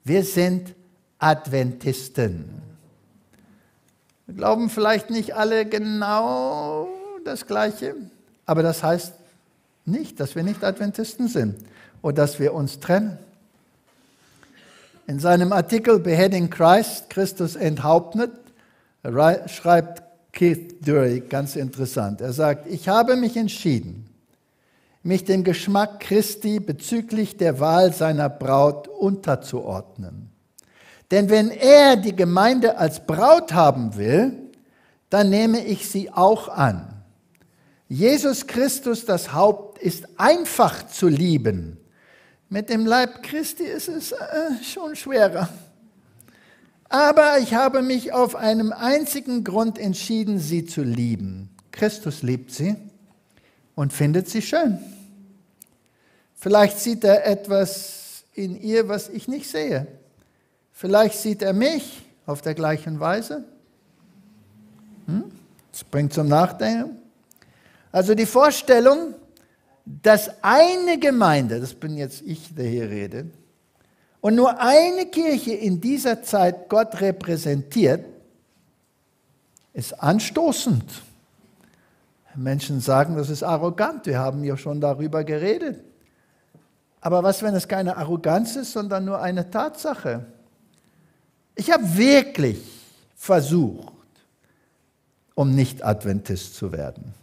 Wir sind Adventisten. Wir glauben vielleicht nicht alle genau das Gleiche, aber das heißt nicht, dass wir nicht Adventisten sind oder dass wir uns trennen. In seinem Artikel Beheading Christ, Christus enthauptet, schreibt Keith Dury ganz interessant. Er sagt, ich habe mich entschieden, mich dem Geschmack Christi bezüglich der Wahl seiner Braut unterzuordnen. Denn wenn er die Gemeinde als Braut haben will, dann nehme ich sie auch an. Jesus Christus, das Haupt, ist einfach zu lieben. Mit dem Leib Christi ist es schon schwerer. Aber ich habe mich auf einem einzigen Grund entschieden, sie zu lieben. Christus liebt sie und findet sie schön. Vielleicht sieht er etwas in ihr, was ich nicht sehe. Vielleicht sieht er mich auf der gleichen Weise. Das bringt zum Nachdenken. Also die Vorstellung, dass eine Gemeinde, das bin jetzt ich, der hier redet, und nur eine Kirche in dieser Zeit Gott repräsentiert, ist anstoßend. Menschen sagen, das ist arrogant. Wir haben ja schon darüber geredet. Aber was, wenn es keine Arroganz ist, sondern nur eine Tatsache? Ich habe wirklich versucht, um nicht Adventist zu werden.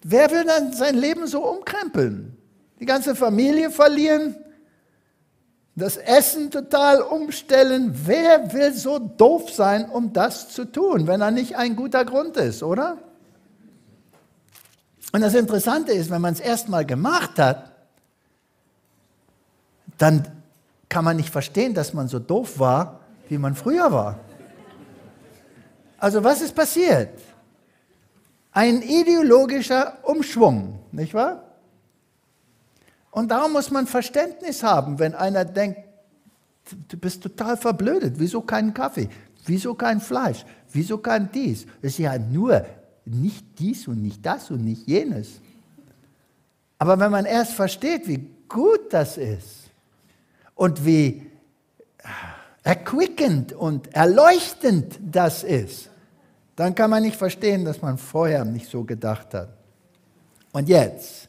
Wer will dann sein Leben so umkrempeln? Die ganze Familie verlieren? Das Essen total umstellen? Wer will so doof sein, um das zu tun, wenn er nicht ein guter Grund ist, oder? Und das Interessante ist, wenn man es erstmal gemacht hat, dann kann man nicht verstehen, dass man so doof war, wie man früher war. Also was ist passiert? Ein ideologischer Umschwung, nicht wahr? Und darum muss man Verständnis haben, wenn einer denkt, du bist total verblödet, wieso keinen Kaffee, wieso kein Fleisch, wieso kein dies? Es ist ja nur nicht dies und nicht das und nicht jenes. Aber wenn man erst versteht, wie gut das ist und wie erquickend und erleuchtend das ist, dann kann man nicht verstehen, dass man vorher nicht so gedacht hat. Und jetzt,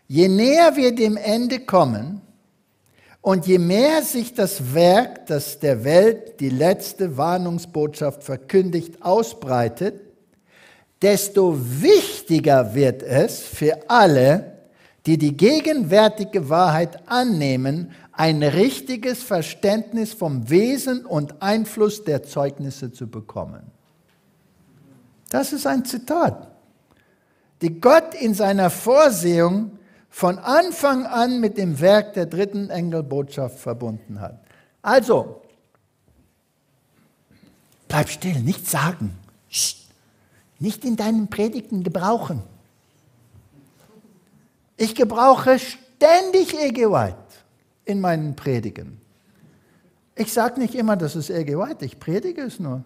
je näher wir dem Ende kommen und je mehr sich das Werk, das der Welt die letzte Warnungsbotschaft verkündigt, ausbreitet, desto wichtiger wird es für alle, die die gegenwärtige Wahrheit annehmen, ein richtiges Verständnis vom Wesen und Einfluss der Zeugnisse zu bekommen. Das ist ein Zitat, die Gott in seiner Vorsehung von Anfang an mit dem Werk der dritten Engelbotschaft verbunden hat. Also, bleib still, nichts sagen. Psst. Nicht in deinen Predigten gebrauchen. Ich gebrauche ständig E.G. White in meinen Predigen. Ich sage nicht immer, das ist E.G. White, ich predige es nur.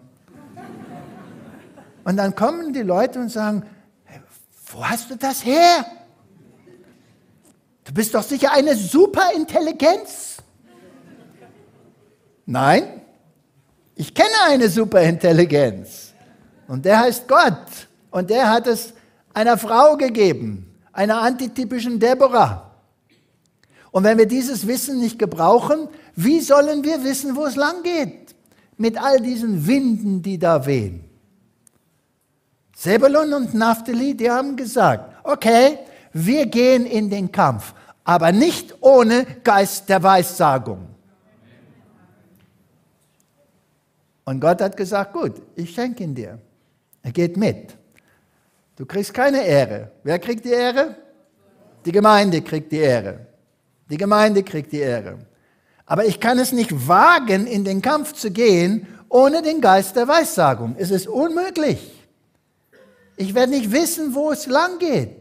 Und dann kommen die Leute und sagen, hey, wo hast du das her? Du bist doch sicher eine Superintelligenz. Nein, ich kenne eine Superintelligenz. Und der heißt Gott. Und der hat es einer Frau gegeben, einer antitypischen Deborah. Und wenn wir dieses Wissen nicht gebrauchen, wie sollen wir wissen, wo es lang geht? Mit all diesen Winden, die da wehen. Sebulun und Naphtali, die haben gesagt, okay, wir gehen in den Kampf, aber nicht ohne Geist der Weissagung. Und Gott hat gesagt, gut, ich schenke ihn dir. Er geht mit. Du kriegst keine Ehre. Wer kriegt die Ehre? Die Gemeinde kriegt die Ehre. Die Gemeinde kriegt die Ehre. Aber ich kann es nicht wagen, in den Kampf zu gehen, ohne den Geist der Weissagung. Es ist unmöglich. Ich werde nicht wissen, wo es lang geht.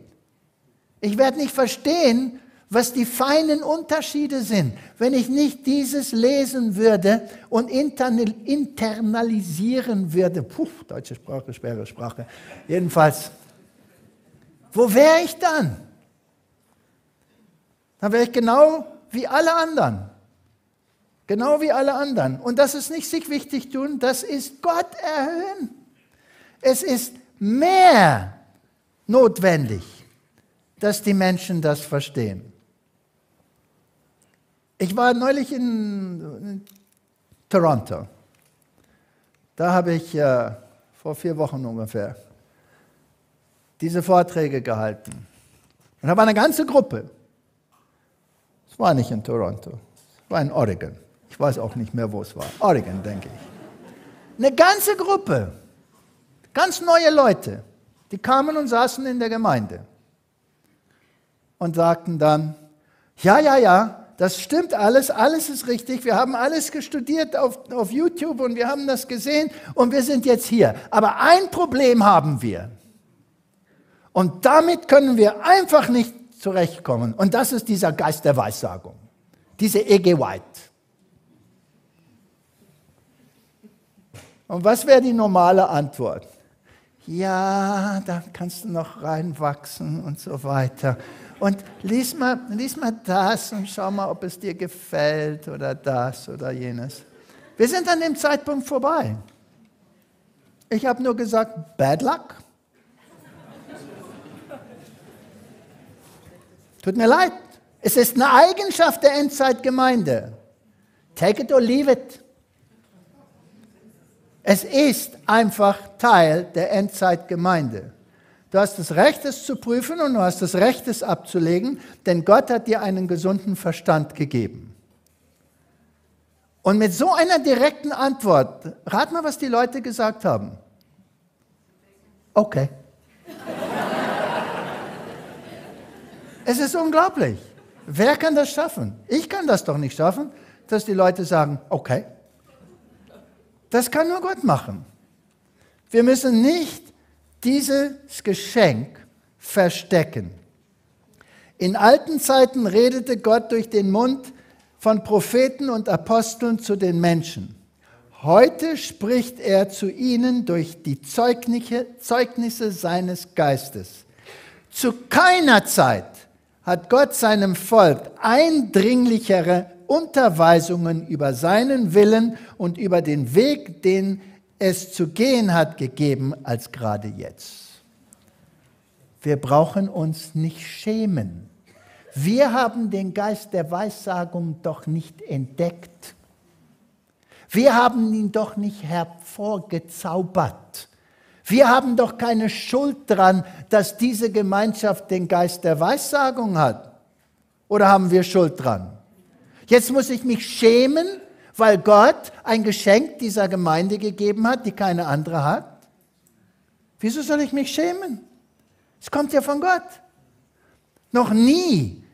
Ich werde nicht verstehen, was die feinen Unterschiede sind, wenn ich nicht dieses lesen würde und internalisieren würde. Puh, deutsche Sprache, schwere Sprache. Jedenfalls, wo wäre ich dann? Dann wäre ich genau wie alle anderen. Genau wie alle anderen. Und das ist nicht sich wichtig tun, das ist Gott erhöhen. Es ist mehr notwendig, dass die Menschen das verstehen. Ich war neulich in Toronto. Da habe ich vor 4 Wochen ungefähr diese Vorträge gehalten. Und da war eine ganze Gruppe. Es war nicht in Toronto, es war in Oregon. Ich weiß auch nicht mehr, wo es war. Oregon, denke ich. Eine ganze Gruppe, ganz neue Leute, die kamen und saßen in der Gemeinde und sagten dann, ja, das stimmt alles ist richtig, wir haben alles gestudiert auf YouTube und wir haben das gesehen und wir sind jetzt hier. Aber ein Problem haben wir und damit können wir einfach nicht zurechtkommen und das ist dieser Geist der Weissagung, diese E.G. White. Und was wäre die normale Antwort? Ja, da kannst du noch reinwachsen und so weiter. Und lies mal das und schau mal, ob es dir gefällt oder das oder jenes. Wir sind an dem Zeitpunkt vorbei. Ich habe nur gesagt, bad luck. Tut mir leid. Es ist eine Eigenschaft der Endzeitgemeinde. Take it or leave it. Es ist einfach Teil der Endzeitgemeinde. Du hast das Recht, es zu prüfen und du hast das Recht, es abzulegen, denn Gott hat dir einen gesunden Verstand gegeben. Und mit so einer direkten Antwort, rat mal, was die Leute gesagt haben. Okay. Es ist unglaublich. Wer kann das schaffen? Ich kann das doch nicht schaffen, dass die Leute sagen, okay. Das kann nur Gott machen. Wir müssen nicht dieses Geschenk verstecken. In alten Zeiten redete Gott durch den Mund von Propheten und Aposteln zu den Menschen. Heute spricht er zu ihnen durch die Zeugnisse seines Geistes. Zu keiner Zeit hat Gott seinem Volk eindringlichere Unterweisungen über seinen Willen und über den Weg, den es zu gehen hat, gegeben, als gerade jetzt. Wir brauchen uns nicht schämen. Wir haben den Geist der Weissagung doch nicht entdeckt. Wir haben ihn doch nicht hervorgezaubert. Wir haben doch keine Schuld dran, dass diese Gemeinschaft den Geist der Weissagung hat. Oder haben wir Schuld dran? Jetzt muss ich mich schämen, weil Gott ein Geschenk dieser Gemeinde gegeben hat, die keine andere hat. Wieso soll ich mich schämen? Es kommt ja von Gott. Noch nie,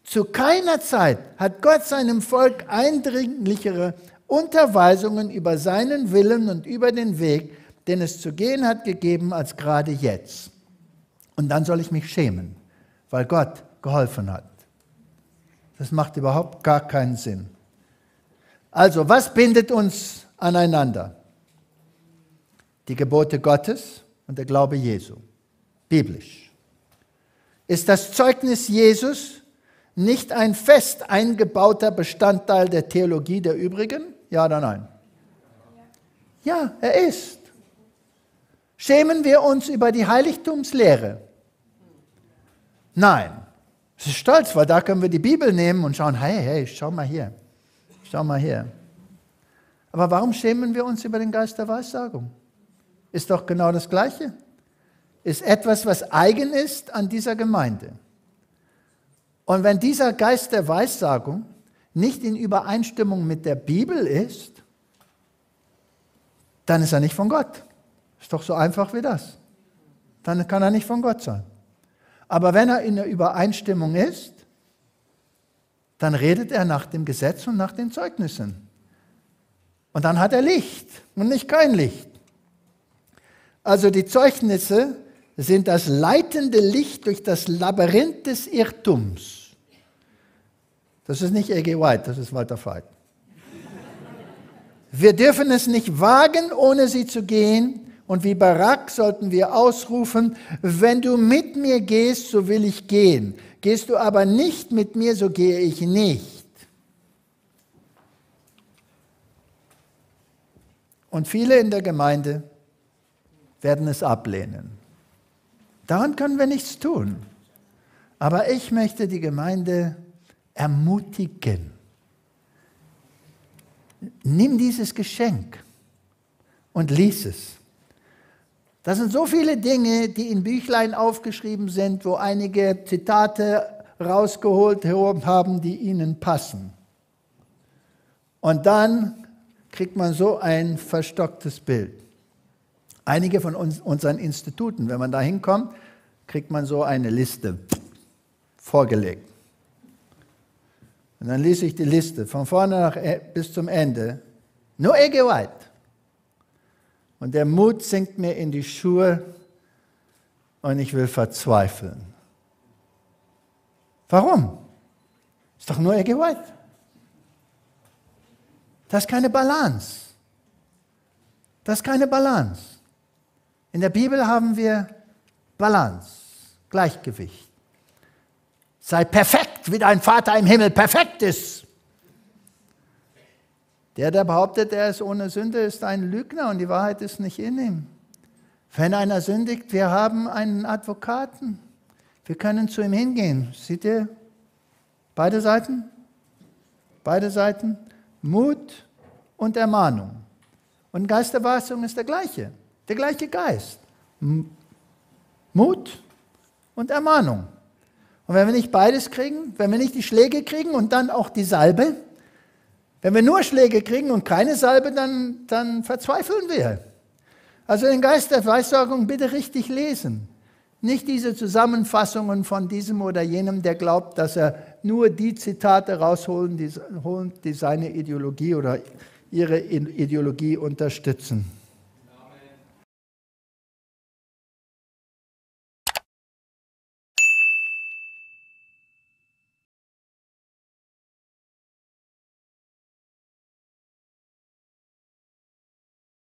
zu keiner Zeit hat Gott seinem Volk eindringlichere Unterweisungen über seinen Willen und über den Weg, den es zu gehen hat, gegeben, als gerade jetzt. Und dann soll ich mich schämen, weil Gott geholfen hat. Das macht überhaupt gar keinen Sinn. Also, was bindet uns aneinander? Die Gebote Gottes und der Glaube Jesu. Biblisch. Ist das Zeugnis Jesus nicht ein fest eingebauter Bestandteil der Theologie der übrigen? Ja oder nein? Ja, er ist. Schämen wir uns über die Heiligtumslehre? Nein. Es ist stolz, weil da können wir die Bibel nehmen und schauen, hey, schau mal hier. Schau mal hier. Aber warum schämen wir uns über den Geist der Weissagung? Ist doch genau das Gleiche. Ist etwas, was eigen ist an dieser Gemeinde. Und wenn dieser Geist der Weissagung nicht in Übereinstimmung mit der Bibel ist, dann ist er nicht von Gott. Ist doch so einfach wie das. Dann kann er nicht von Gott sein. Aber wenn er in der Übereinstimmung ist, dann redet er nach dem Gesetz und nach den Zeugnissen. Und dann hat er Licht und nicht kein Licht. Also die Zeugnisse sind das leitende Licht durch das Labyrinth des Irrtums. Das ist nicht E.G. White, das ist Walter Veit. Wir dürfen es nicht wagen, ohne sie zu gehen. Und wie Barak sollten wir ausrufen, wenn du mit mir gehst, so will ich gehen. Gehst du aber nicht mit mir, so gehe ich nicht. Und viele in der Gemeinde werden es ablehnen. Daran können wir nichts tun. Aber ich möchte die Gemeinde ermutigen. Nimm dieses Geschenk und lies es. Das sind so viele Dinge, die in Büchlein aufgeschrieben sind, wo einige Zitate rausgeholt haben, die ihnen passen. Und dann kriegt man so ein verstocktes Bild. Einige von unseren Instituten, wenn man da hinkommt, kriegt man so eine Liste vorgelegt. Und dann lese ich die Liste von vorne bis zum Ende. Nur White. Und der Mut sinkt mir in die Schuhe und ich will verzweifeln. Warum? Ist doch nur White. Das ist keine Balance. Das ist keine Balance. In der Bibel haben wir Balance, Gleichgewicht. Sei perfekt, wie dein Vater im Himmel perfekt ist. Der behauptet, er ist ohne Sünde, ist ein Lügner und die Wahrheit ist nicht in ihm. Wenn einer sündigt, wir haben einen Advokaten. Wir können zu ihm hingehen. Seht ihr? Beide Seiten? Beide Seiten. Mut und Ermahnung. Und Geist der Verheißung ist der gleiche Geist. Mut und Ermahnung. Und wenn wir nicht beides kriegen, wenn wir nicht die Schläge kriegen und dann auch die Salbe, wenn wir nur Schläge kriegen und keine Salbe, dann verzweifeln wir. Also den Geist der Weissagung bitte richtig lesen. Nicht diese Zusammenfassungen von diesem oder jenem, der glaubt, dass er nur die Zitate rausholen, die seine Ideologie oder ihre Ideologie unterstützen.